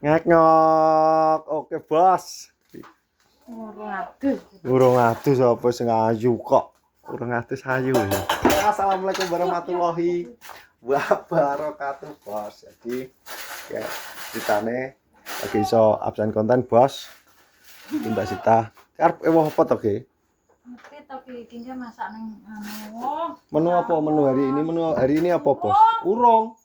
Ngek-ngok. Oke, Bos. Urung adus. Sapa sing ayu kok. Urung adus ayu ya. Assalamualaikum warahmatullahi wabarakatuh, Bos. Jadi ya ditane lagi iso absen konten, Bos. Mbak Sita. Arep ewoh apa to, Ge? Ngerti to iki masak ning Menu apa menu hari ini? Menu hari ini apa, Bos? Urung.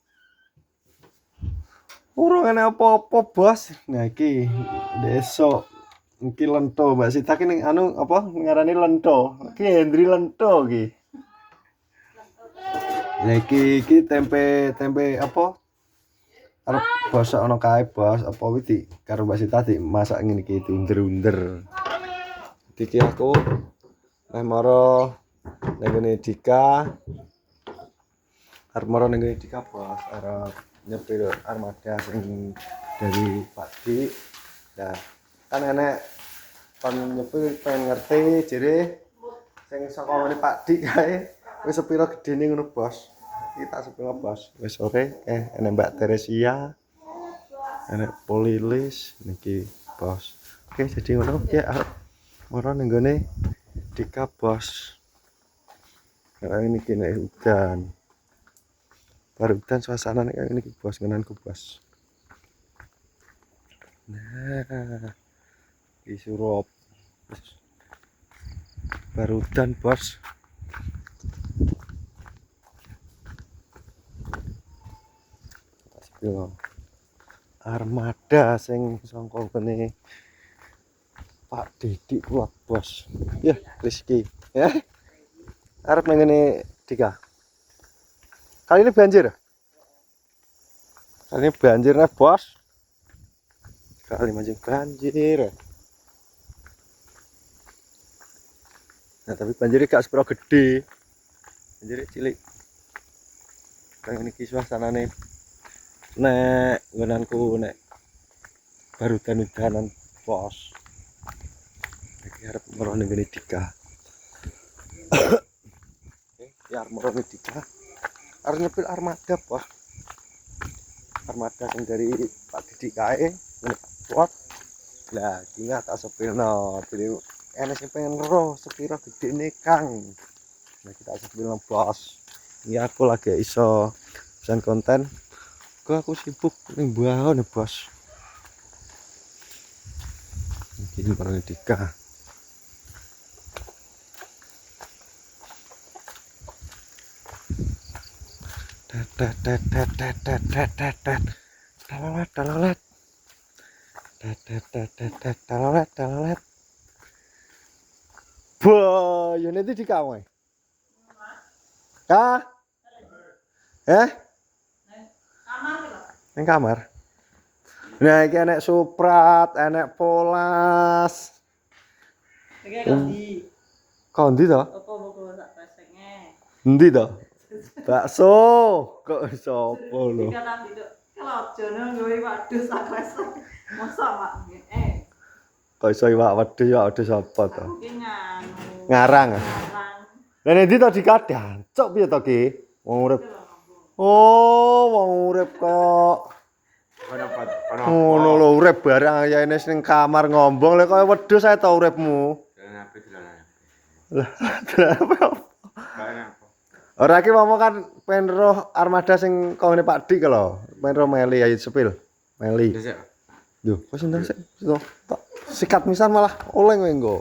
Urung ana apa-apa, Bos. Nah iki besok iki lento, Mbak Sita ki ning anu apa ngarani lento. Iki Hendri lento iki. Lah iki tempe apa? Arep bosok ana kae, Bos. Apa kuwi karo Mbak Sita masak ngene iki diunder-under. Iki aku meh maro ning ngene Dika. Arep maro ning ngene Dika, Bos. Arep nyepil armada sing dari Pak Dik. Nah, kan enek kon nyepil pengen ngerti jere sing saka ngene Pak Dik kae wis sepira gedene ngono, Bos. Iki tak sepil, Bos. Wis sore enek Mbak Teresia. Enek Polilis niki, Bos. Oke, jadi ngono ya arep moro ning gone Dika, Bos. Karena ini kene hujan. Baru hujan suasana kayak ini, Bos, ngenanku, Bos. Nah, di surup. Baru hujan, Bos. Yo. Armada sing sangka kene Pak Didik kuat, Bos. Ya, Rizky. Ya. Arep nang ngene Dika. Kali ini banjir. Kali ini banjir nih, Bos. Kali mancing banjir. Nah, tapi banjirnya gak sepero gede. Banjirnya cilik. Kayak ini suasana nih. Nek nggonanku nek baru hujan-hujanan, Bos. Iki arep maro ning ngene Dika. Ya arep maro ning Dika. Arep nyepil armada, Bos. Armada sing dari Pak Didik kae ngene kuat. Lah, iki tak sepilno. Jadi enek sing pengen ngeroh sepira gedene, Kang. Nah, kita sepilno, Bos. Ini aku lagi iso pesan konten. Aku sibuk ning bawah nih, Bos. Ini baru Dika. Dalalet. Wah, yo nanti di kamar. Kah? Neng kamar. Nah, iki enek Suprat, enek Polas. Iki kondi. Kondi to? Apa mbok sak pesenge? Endi to? Bakso. Kok sapa lho? Iki kan nduk kelojone nggowe waduh sak peseng. Mosok Mak. Kok iso iwak wedhus sapa to? Aku ki nganu. Ngarang. Ngarang. Lah endi to dikadang? Cok piye to ki? Wong urip. Oh, wong urip kok. Ngono lho urip barang ayane ning kamar ngombong lek kaya wedhus ae to uripmu. Lah, apa? Ora ki momo kan pengen roh armada sing kongene Pak Dik lho. Pengen roh Meli ayo sepil. Meli. Lho, kok sinten sik? Tak sikat misan malah oleng kowe engko.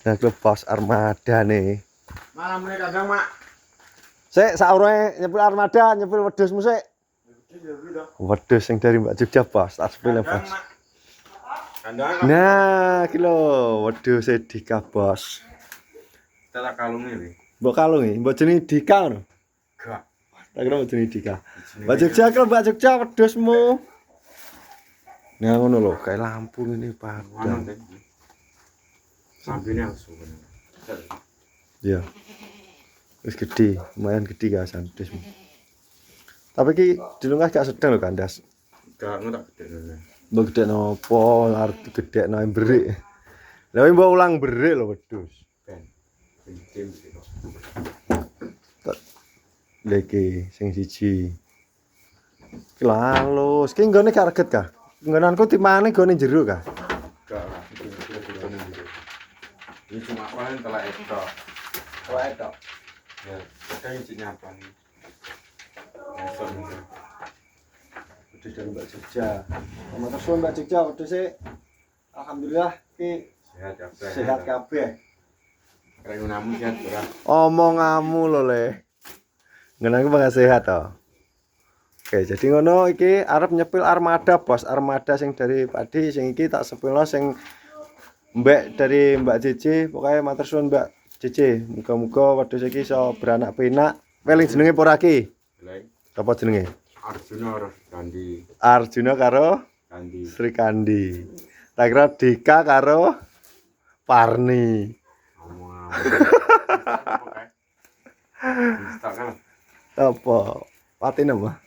Nah, Bos armada nih. Malam ini kadang, Mak. Sik saurunge nyepil armada, nyepil wedhusmu sik. Wedhus sing dari Mbak Jogja, Bos. Tak sepil, Bos. Nah, iki lho wedhus Dika, Bos. Tak kalungi iki. Mbok kalungi, mbok jenenge Dika ngono. Gak. Tak kira mbok jenenge Dika. Mbak Jogja kira Mbak Jogja wedhusmu. Nah, ngono lho, kayak lampu ngene padang. Sampine langsung. Iya. Wis gede, lumayan gede gasan wedhusmu. Tapi ki dilungkas gak sedeng lho kandas. Gak ngono tak gedene. Mbok gede nopo arep digedekno mbrik. Lah mbok ulang mbrik lho wedhus. Tim gitu. Leki sing siji. Ki halus. Ki nggone gak reget kah? Nggonanku timane gone jero kah? Enggak lah, itu bener gitu. Ini cuma paling telah etok. Oh, etok. Ya, kita intinya apa nih? Besok ini. Udah dari Mbak Jogja. Sama terus Mbak Jogja udah sih. Alhamdulillah ki Sehat ya. sehat kabeh. Keren namu sehat ora? Omonganmu lho le. Ngenanku bakal sehat toh. Oke, jadi ngono iki arep nyepil armada, Bos. Armada sing dari Padi sing iki tak sepilno sing Mbak dari Mbak Cici, pokoknya matur suwun Mbak Cici. Muga-muga wedhus iki iso beranak pinak. Weling jenenge apa lagi? Lek Apa jenenge? Arjuna harus Kandi. Arjuna karo Kandi. Sri Kandi. Tak kira Dika karo Parni. Ngomong. Instagram. Apa? Patinem mah.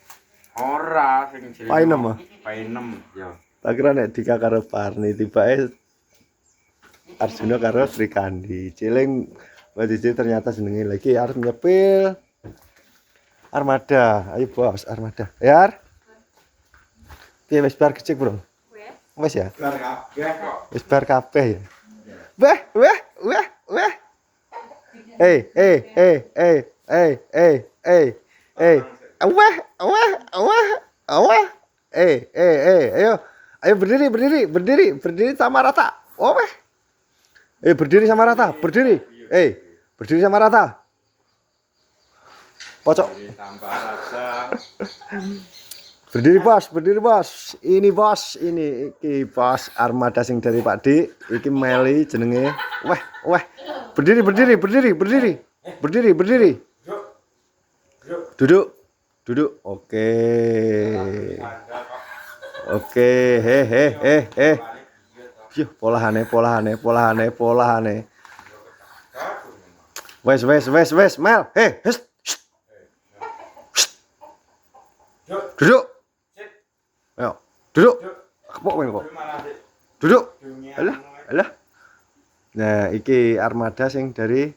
Ora sing cilik. Painem mah. Painem ya. Tak kira nek Dika karo Parni tibake Arjuna karo Sri Kandi. Ciling Mbak Cici ternyata jenenge lagi arep nyepil armada. Ayo Bos, armada. Ya. Piye wis bar kecik, Bro? Wis ya? Bar kabeh kok. Wis bar kabeh ya. Weh. Eh. Aweh. Ayo berdiri sama rata. Oh, weh. Berdiri sama rata, berdiri. Berdiri sama rata. Pocok. Tambah rasa. Berdiri bos. Ini bos, ini iki bos armada sing dari Pak D. Iki Meli jenenge. Weh. Berdiri. Duduk. Oke. He. Yuh, polahane. Wes, Mel. Hist. Duduk. Ayo, duduk. Kepok kowe kok. Duduk. Alah. Nah, iki armada sing dari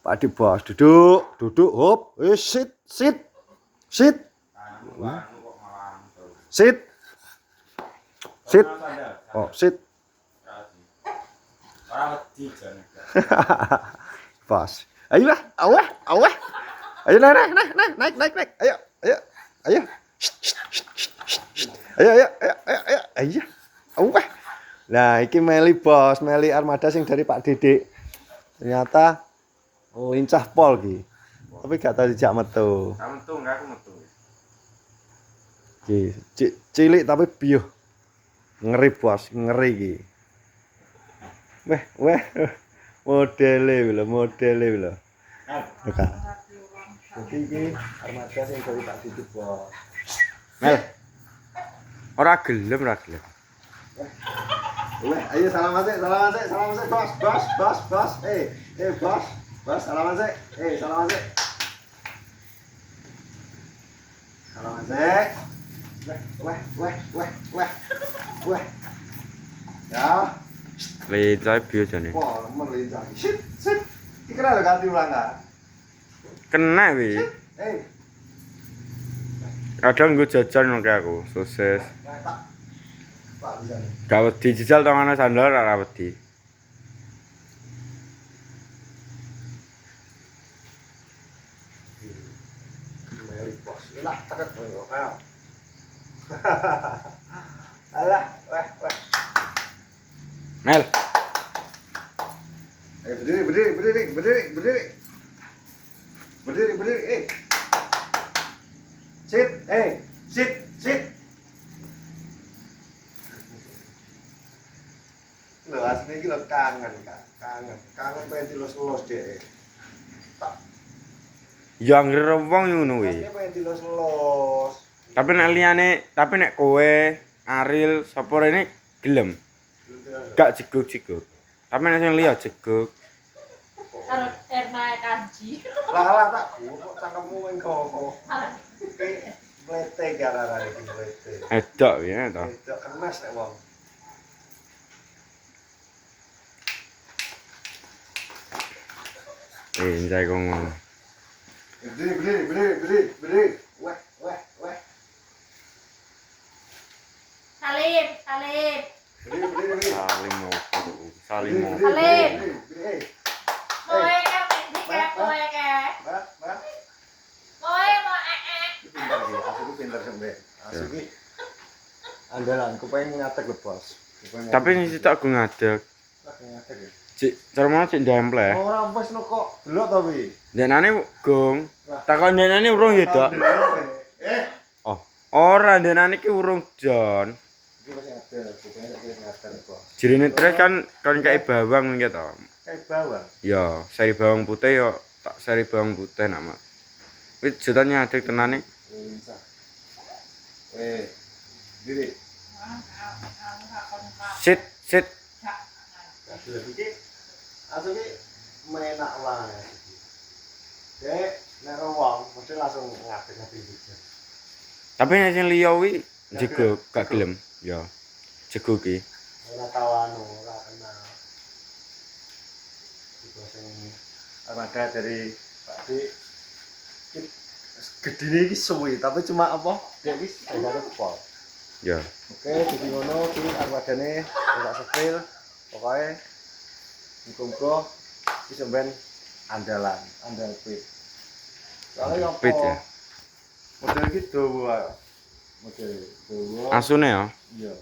Pak Adi Bos. Duduk. Hop. Sit. Oh, sit. Bos. Ayolah, awah. Ayo naik. Ayo. Ayo. Awah. Nah, iki Meli Bos, Meli armada sing dari Pak Didik. Ternyata lincah pol ki. Tapi gak tau dijak metu. Kamu tuh enggak aku metu. Ki, cilik tapi biuh. Ngeri Bos, ngeri ki. Weh. Modele lho. Oke. Jadi iki armada sing dari Pak Didik Bos. Mel. Ora gelem. Weh, ayo salaman sik, bos. Bos, salaman sik. Salaman sik. Weh. Ya, Lincah biyo jane. wah, melincah. Sit. Dikira lho ganti ulang kan? Kena wi. Kadang gue jajan nang aku, sosis. Pak bisa nih. Gak wedi jajal tongane sandal ora wedi. Meli Bos. Lah, tekan kowe. Ayo. Alah, weh. Mel. Berdiri. Sit. Lho asline iki lho kangen. Kangen pengen dilus-lus dhek. Ya ngira wong ngono wi. Asline pengen dilus-lus. Tapi nek kowe Aril sapa rene gelem. Gak jeguk. Tapi nek sing liya jeguk. Karo Erna Kanji. Lah tak kok cangkemmu wing kok. Mlete gara-gara iki mlete. Edok ya to. Itu kenas nek wong. Njai kok ngono. Berdiri. Weh. Salim. Saling mau. Saling mau. Salim. Kowe kan ndi kayak kowe kayak. Kowe mau Aku pinter sampe. Asli ki andalanku pengen ngatek lho, Bos. Tapi ini sih tak gue ngadeg. ngatek ya. Cik, cara mana cik dempleh. Ora wis no kok. Delok to wi. Denane gong. Takon denane urung ya, Dok. Oh, ora denane ki urung Jon. Iki wis ngatek, pokoknya wis ngatek, Bos. Jirine tres kan kayak bawang gitu to. Kayak bawang. Ya, seri bawang putih yo tak seri bawang putih nama. Wis jutannya adek tenane. Bisa. Diri. Sit. Asli menak lah. Dek, nek wong mesti langsung ngatek-ngatek iki. Tapi nek sing liya wi jego gak gelem. Ya. Jego ki. Ora tau ora kenal. Iku sing armada dari Pak Dik. Gedine iki suwi, tapi cuma apa? Dek wis ada pol. Ya. Oke, jadi ngono iki armadane ora sepil. Pokoke muga-muga bisa ben andal pit. Soalnya Pit ya. Model iki dawa. Model dawa. Asune ya. Iya.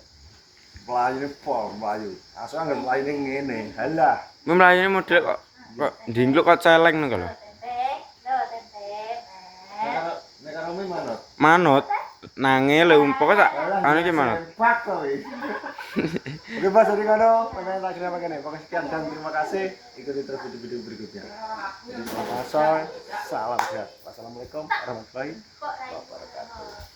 Mlayune pol, mlayu. Asu anggere mlayune ngene. Halah. Memlayani model kok ndingkluk kok celeng ngono lho. Nek karo manut. Manut nange lho pokoke sak anu ki manut. Pak to iki. Oke, Mas, dari kono, pengen tak kira pakai pokoknya sekian dan terima kasih. Ikuti terus video-video berikutnya. Terima kasih. Salam sehat. Wassalamualaikum warahmatullahi wabarakatuh.